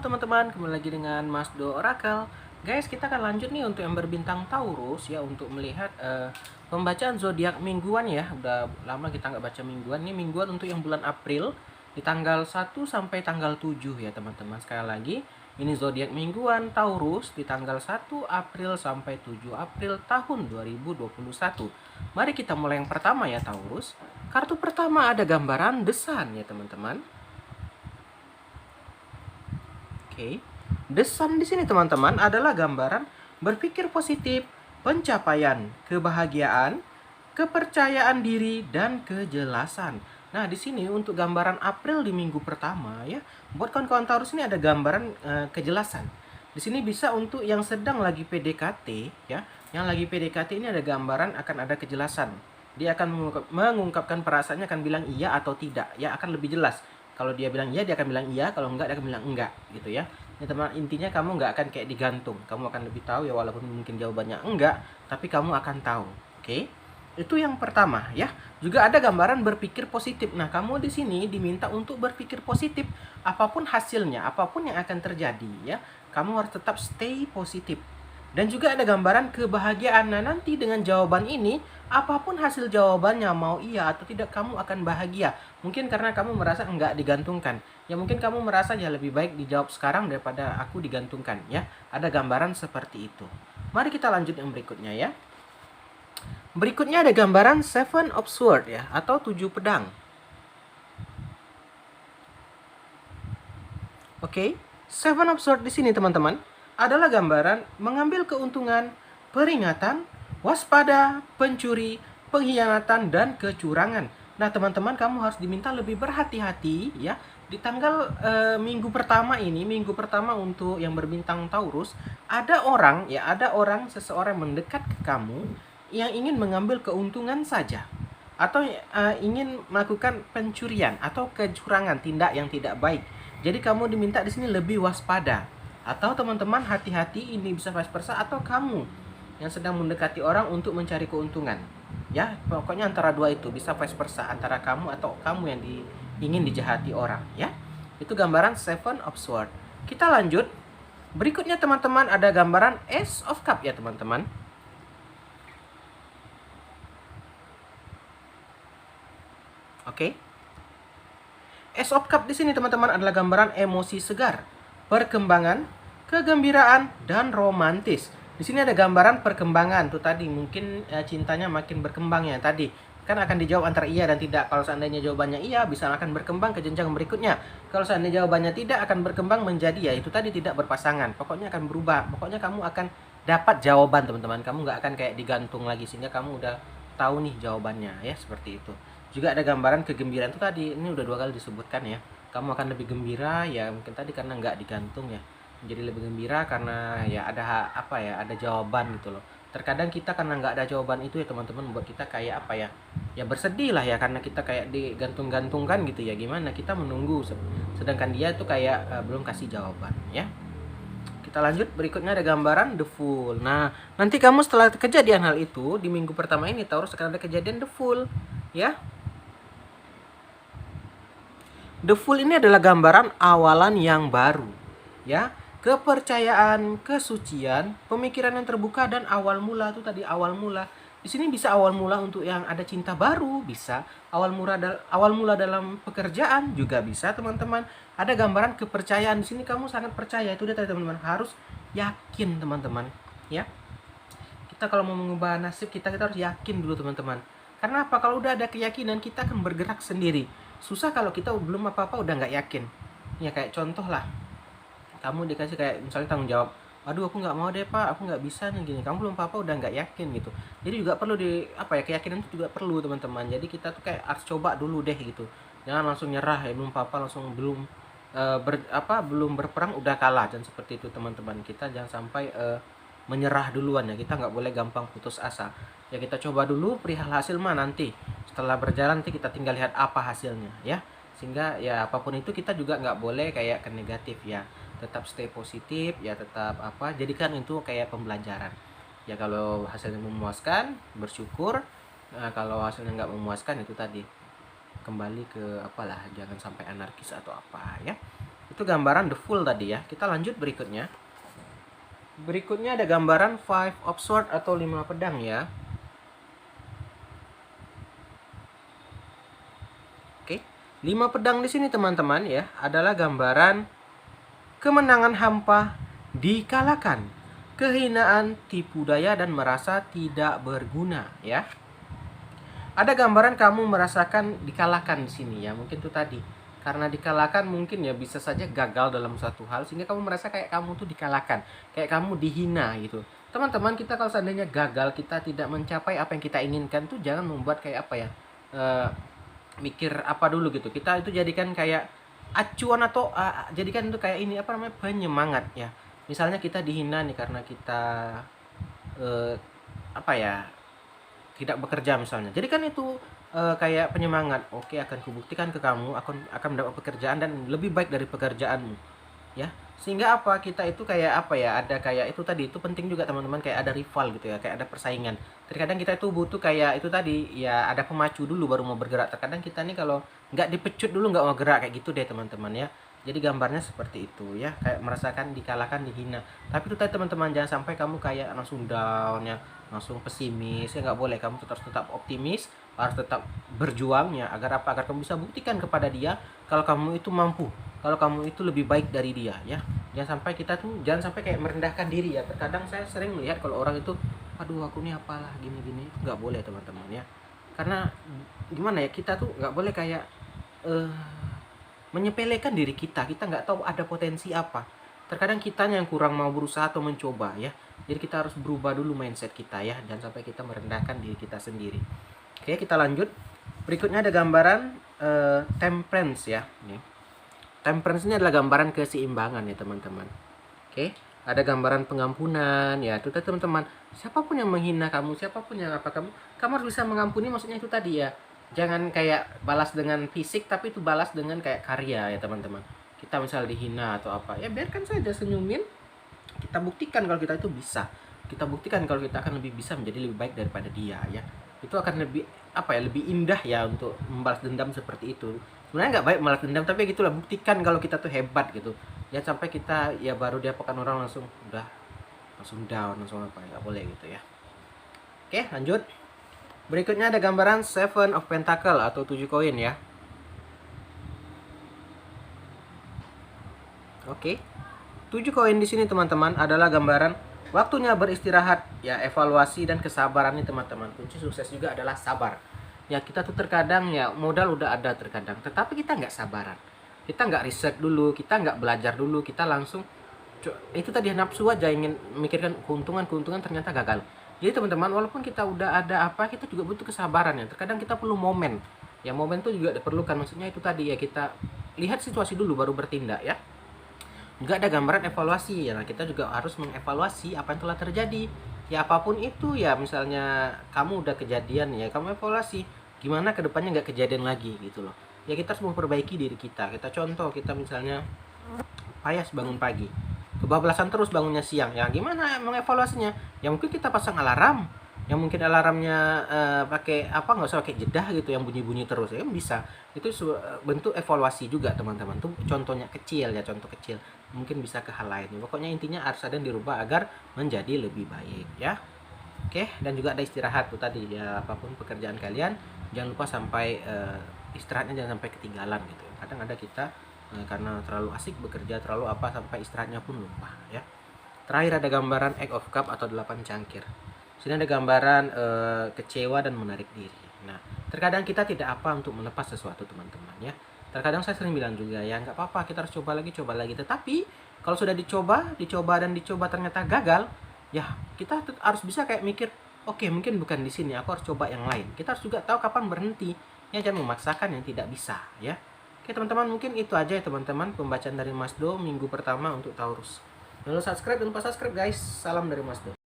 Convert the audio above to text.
Teman-teman, kembali lagi dengan Mas Do Oracle. Guys, kita akan lanjut nih untuk yang berbintang Taurus ya, untuk melihat pembacaan zodiak mingguan ya. Udah lama kita nggak baca mingguan. Ini mingguan untuk yang bulan April di tanggal 1 sampai tanggal 7 ya teman-teman. Sekali lagi, ini zodiak mingguan Taurus di tanggal 1 April sampai 7 April tahun 2021. Mari kita mulai yang pertama ya Taurus. Kartu pertama ada gambaran The Sun ya teman-teman. Oke. The Sun di sini teman-teman adalah gambaran berpikir positif, pencapaian, kebahagiaan, kepercayaan diri, dan kejelasan. Nah, di sini untuk gambaran April di minggu pertama ya, buat kawan-kawan Taurus ini ada gambaran kejelasan. Di sini bisa untuk yang sedang lagi PDKT ya, yang lagi PDKT ini ada gambaran akan ada kejelasan. Dia akan mengungkapkan perasaannya, akan bilang iya atau tidak ya, akan lebih jelas. Kalau dia bilang iya, dia akan bilang iya. Kalau enggak, dia akan bilang enggak gitu ya. Ini teman, intinya kamu nggak akan kayak digantung. Kamu akan lebih tahu ya, walaupun mungkin jawabannya enggak, tapi kamu akan tahu. Oke? Itu yang pertama ya. Juga ada gambaran berpikir positif. Nah, kamu di sini diminta untuk berpikir positif apapun hasilnya, apapun yang akan terjadi ya. Kamu harus tetap stay positif. Dan juga ada gambaran kebahagiaan. Nah, nanti dengan jawaban ini, apapun hasil jawabannya, mau iya atau tidak, kamu akan bahagia. Mungkin karena kamu merasa enggak digantungkan. Ya mungkin kamu merasa ya lebih baik dijawab sekarang daripada aku digantungkan ya. Ada gambaran seperti itu. Mari kita lanjut yang berikutnya ya. Berikutnya ada gambaran Seven of Swords ya, atau 7 pedang. Oke, Seven of Swords di sini teman-teman adalah gambaran mengambil keuntungan, peringatan, waspada, pencuri, pengkhianatan, dan kecurangan. Nah teman-teman, kamu harus diminta lebih berhati-hati ya. Di tanggal minggu pertama ini, minggu pertama untuk yang berbintang Taurus, ada orang seseorang mendekat ke kamu yang ingin mengambil keuntungan saja, atau ingin melakukan pencurian atau kecurangan, tindak yang tidak baik. Jadi kamu diminta di sini lebih waspada. Atau teman-teman hati-hati, ini bisa vice versa, atau kamu yang sedang mendekati orang untuk mencari keuntungan. Ya, pokoknya antara dua itu, bisa vice versa, antara kamu atau kamu yang ingin dijahati orang, ya. Itu gambaran Seven of Swords. Kita lanjut. Berikutnya teman-teman ada gambaran Ace of Cup ya teman-teman. Oke. Ace of Cup di sini teman-teman adalah gambaran emosi segar, perkembangan, kegembiraan, dan romantis. Di sini ada gambaran perkembangan tuh tadi, mungkin cintanya makin berkembang ya tadi. Kan akan dijawab antara iya dan tidak. Kalau seandainya jawabannya iya, bisa akan berkembang ke jenjang berikutnya. Kalau seandainya jawabannya tidak, akan berkembang menjadi ya itu tadi, tidak berpasangan. Pokoknya akan berubah. Pokoknya kamu akan dapat jawaban teman-teman. Kamu nggak akan kayak digantung lagi, sehingga kamu udah tahu nih jawabannya ya, seperti itu. Juga ada gambaran kegembiraan itu tadi, ini udah 2 kali disebutkan ya. Kamu akan lebih gembira ya, mungkin tadi karena nggak digantung ya, menjadi lebih gembira karena ya ada ada jawaban gitu loh. Terkadang kita karena nggak ada jawaban itu ya teman-teman, membuat kita kayak ya bersedih lah ya, karena kita kayak digantung-gantungkan gitu ya. Gimana kita menunggu, sedangkan dia tuh kayak belum kasih jawaban ya. Kita lanjut, berikutnya ada gambaran The Fool. Nah, nanti kamu setelah kejadian hal itu di minggu pertama ini Taurus akan ada kejadian The Fool ya. The Fool ini adalah gambaran awalan yang baru, ya. Kepercayaan, kesucian, pemikiran yang terbuka, dan awal mula tuh tadi, awal mula. Di sini bisa awal mula untuk yang ada cinta baru, bisa awal mula dalam pekerjaan juga bisa, teman-teman. Ada gambaran kepercayaan di sini, kamu sangat percaya, itu dia tadi teman-teman, harus yakin teman-teman, ya. Kita kalau mau mengubah nasib kita harus yakin dulu teman-teman. Karena apa? Kalau udah ada keyakinan, kita akan bergerak sendiri. Susah kalau kita belum apa-apa udah nggak yakin. Ya kayak contoh lah, kamu dikasih kayak misalnya tanggung jawab, aduh aku nggak mau deh pak, aku nggak bisa nih gini. Kamu belum apa-apa udah nggak yakin gitu. Jadi juga perlu keyakinan itu juga perlu teman-teman. Jadi kita tuh kayak harus coba dulu deh gitu. Jangan langsung nyerah ya, belum apa-apa langsung belum berperang udah kalah. Dan seperti itu teman-teman, kita jangan sampai menyerah duluan ya. Kita nggak boleh gampang putus asa ya. Kita coba dulu, perihal hasil mah nanti setelah berjalan nanti kita tinggal lihat apa hasilnya ya. Sehingga ya apapun itu kita juga nggak boleh kayak ke negatif ya, tetap stay positif ya, tetap jadikan itu kayak pembelajaran ya. Kalau hasilnya memuaskan, bersyukur. Nah, kalau hasilnya nggak memuaskan, itu tadi kembali ke jangan sampai anarkis atau apa ya. Itu Itu gambaran the fool tadi ya. Kita lanjut berikutnya. Berikutnya ada gambaran five of sword atau 5 pedang ya. Oke. 5 pedang di sini teman-teman ya adalah gambaran kemenangan hampa, dikalahkan, kehinaan, tipu daya dan merasa tidak berguna ya. Ada gambaran kamu merasakan dikalahkan di sini ya. Mungkin itu tadi. Karena dikalahkan mungkin ya bisa saja gagal dalam suatu hal sehingga kamu merasa kayak kamu tuh dikalahkan, kayak kamu dihina gitu. Teman-teman, kita kalau seandainya gagal, kita tidak mencapai apa yang kita inginkan tuh jangan membuat kayak apa ya? Mikir apa dulu gitu. Kita itu jadikan kayak acuan atau jadikan itu kayak ini apa namanya? Penyemangat ya. Misalnya kita dihina nih karena kita apa ya? Tidak bekerja misalnya. Jadi kan itu kayak penyemangat. Oke, akan kubuktikan ke kamu akan mendapat pekerjaan dan lebih baik dari pekerjaanmu. Ya. Sehingga apa? Kita itu kayak apa ya? Ada kayak itu tadi, itu penting juga teman-teman, kayak ada rival gitu ya, kayak ada persaingan. Terkadang kita itu butuh kayak itu tadi, ya ada pemacu dulu baru mau bergerak. Terkadang kita nih kalau nggak dipecut dulu nggak mau gerak kayak gitu deh teman-teman ya. Jadi gambarnya seperti itu ya, kayak merasakan dikalahkan, dihina. Tapi itu tadi teman-teman, jangan sampai kamu kayak langsung down ya, langsung pesimis ya, nggak boleh. Kamu tetap optimis, harus tetap berjuang ya, agar apa? Agar kamu bisa buktikan kepada dia kalau kamu itu mampu, kalau kamu itu lebih baik dari dia ya. Jangan sampai kayak merendahkan diri ya. Terkadang saya sering melihat kalau orang itu, aduh aku nih apalah gini-gini, itu nggak boleh teman-teman ya. Karena gimana ya, kita tuh nggak boleh kayak menyepelekan diri kita nggak tahu ada potensi apa. Terkadang kita yang kurang mau berusaha atau mencoba ya. Jadi kita harus berubah dulu mindset kita ya, jangan sampai kita merendahkan diri kita sendiri. Oke, kita lanjut. Berikutnya ada gambaran temperance ya. Temperance ini adalah gambaran keseimbangan ya teman-teman. Oke, ada gambaran pengampunan ya. Itu tadi teman-teman, siapapun yang menghina kamu, siapapun yang apa kamu harus bisa mengampuni. Maksudnya itu tadi ya. Jangan kayak balas dengan fisik, tapi itu balas dengan kayak karya ya teman-teman. Kita misal dihina atau apa, ya biarkan saja, senyumin. Kita buktikan kalau kita itu bisa. Kita buktikan kalau kita akan lebih bisa menjadi lebih baik daripada dia ya. Itu akan lebih apa ya, lebih indah ya untuk membalas dendam seperti itu. Sebenarnya nggak baik membalas dendam, tapi gitulah, buktikan kalau kita tuh hebat gitu. Jangan sampai kita ya baru diapakan orang langsung down, langsung apa, nggak boleh gitu ya. Oke, lanjut. Berikutnya ada gambaran Seven of Pentacle atau 7 koin ya. Oke. 7 koin di sini teman-teman adalah gambaran waktunya beristirahat ya, evaluasi dan kesabaran nih teman-teman. Kunci sukses juga adalah sabar. Ya, kita tuh terkadang ya modal udah ada terkadang, tetapi kita nggak sabaran. Kita nggak riset dulu, kita nggak belajar dulu, kita langsung itu tadi nafsu aja, ingin memikirkan keuntungan ternyata gagal. Jadi teman-teman, walaupun kita udah ada apa, kita juga butuh kesabaran ya. Terkadang kita perlu momen. Ya momen itu juga diperlukan. Maksudnya itu tadi ya, kita lihat situasi dulu baru bertindak ya. Juga ada gambaran evaluasi ya. Nah, kita juga harus mengevaluasi apa yang telah terjadi. Ya apapun itu ya, misalnya kamu udah kejadian ya, kamu evaluasi gimana kedepannya nggak kejadian lagi gitu loh. Ya kita harus memperbaiki diri kita. Kita contoh, kita misalnya payas bangun pagi, kebablasan terus bangunnya siang, ya gimana mengevaluasinya? Ya mungkin kita pasang alarm, yang mungkin alarmnya pakai apa, nggak usah pakai jedah gitu yang bunyi-bunyi terus ya, bisa. Itu bentuk evaluasi juga teman-teman. Tuh contohnya kecil ya, contoh kecil, mungkin bisa ke hal lain. Pokoknya intinya harus ada yang dirubah agar menjadi lebih baik ya. Oke, dan juga ada istirahat tuh tadi ya, apapun pekerjaan kalian jangan lupa sampai istirahatnya jangan sampai ketinggalan gitu. Kadang ada kita karena terlalu asik bekerja, terlalu apa, sampai istirahatnya pun lupa ya. Terakhir ada gambaran Eight of Cup atau 8 cangkir. Sini ada gambaran kecewa dan menarik diri. Nah, terkadang kita tidak apa untuk melepas sesuatu teman-teman ya. Terkadang saya sering bilang juga ya, nggak apa-apa, kita harus coba lagi. Tetapi kalau sudah dicoba ternyata gagal, ya kita harus bisa kayak mikir, oke, mungkin bukan di sini, aku harus coba yang lain. Kita harus juga tahu kapan berhenti. Ya jangan memaksakan yang tidak bisa ya. Oke teman-teman, mungkin itu aja ya teman-teman pembacaan dari Mas Do minggu pertama untuk Taurus. Jangan lupa subscribe guys. Salam dari Mas Do.